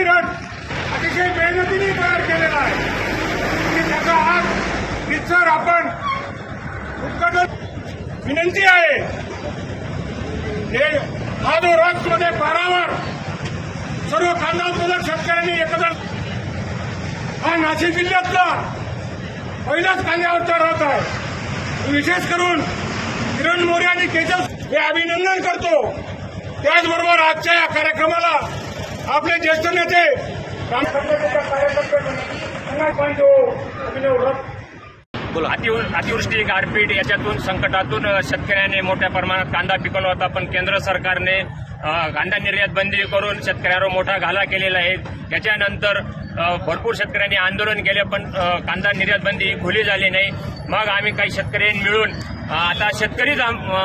रथ अतिशय मेहनतीने तयार केलेला आहे आणि त्याचा आज निश्चर आपण उद्घाटन विनंती आहे। हा जो रथ मध्ये पारावर सर्व कांदा उत्पादक शेतकऱ्यांनी एकत्र हा नाशिक जिल्ह्यातला पहिलाच कांद्यावरचा रथ आहे। विशेष करून किरण मोरे आणि केशव हे अभिनंदन करतो। त्याचबरोबर आजच्या या कार्यक्रमाला आपले ज्येष्ठ नेते अतिवृष्टी गारपीट याच्यातून संकटातून शेतकऱ्यांनी मोठ्या प्रमाणात कांदा पिकवला होता, पण केंद्र सरकारने कांदा निर्यात बंदी करून शेतकऱ्यांवर मोठा घाला केलेला आहे। त्याच्यानंतर भरपूर शेतकऱ्यांनी आंदोलन केले, पण कांदा निर्यात बंदी खुली झाली नाही। मग आम्ही काही शेतकरी मिळून आता शेतकरी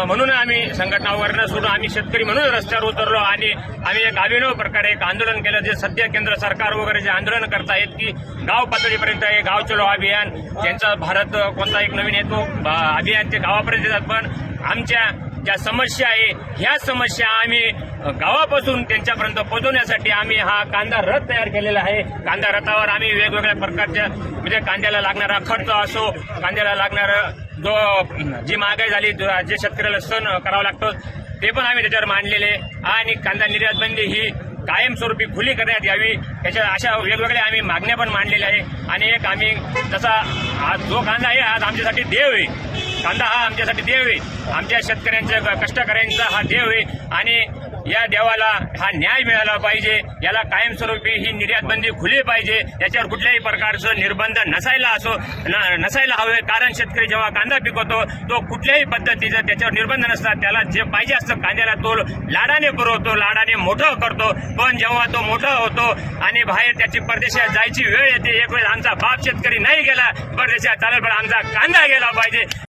म्हणून आम्ही संघटना वगैरे सोडून आम्ही शेतकरी म्हणून रस्त्यावर उतरलो आणि आम्ही एक अभिनव प्रकारे एक आंदोलन केलं, जे सध्या केंद्र सरकार वगैरे जे आंदोलन करतायत की गाव पातळीपर्यंत हे गाव चलो अभियान, त्यांचा भारत कोणता एक नवीन येतो अभियान ते गावापर्यंत येतात। पण आमच्या ज्या समस्या आहे ह्या समस्या आम्ही गावापासून त्यांच्यापर्यंत पोहोचवण्यासाठी आम्ही हा कांदा रथ तयार केलेला आहे। कांदा रथावर आम्ही वेगवेगळ्या प्रकारच्या म्हणजे कांद्याला लागणारा खर्च असो, कांद्याला लागणारा जी महागाई झाली जे शेतकऱ्याला सहन करावं लागतं ते पण आम्ही त्याच्यावर मांडलेले आणि कांदा निर्यात बंदी ही कायमस्वरूपी खुली करण्यात यावी याच्या अशा वेगवेगळ्या आम्ही मागण्या पण मांडलेल्या आहे। आणि एक आम्ही जसा आज जो कांदा आहे आज आमच्यासाठी देव आहे, कांदा हा आमच्यासाठी देव आहे, आमच्या शेतकऱ्यांच्या कष्टकऱ्यांचा हा देव आहे आणि या देवाला हा न्याय मिळाला पाहिजे। याला कायमस्वरूपी ही निर्यात बंदी खुली पाहिजे, याच्यावर कुठल्याही प्रकारचं निर्बंध नसायला हवे। कारण शेतकरी जेव्हा कांदा पिकवतो तो कुठल्याही पद्धतीचं त्याच्यावर निर्बंध नसतात, त्याला जे पाहिजे असतं कांद्याला तो लाडाने पुरवतो, लाडाने मोठं करतो। पण जेव्हा तो मोठा होतो आणि बाहेर त्याची परदेशात जायची वेळ येते, एक वेळ आमचा बाप शेतकरी नाही गेला परदेशात चालेल, पण आमचा कांदा गेला पाहिजे।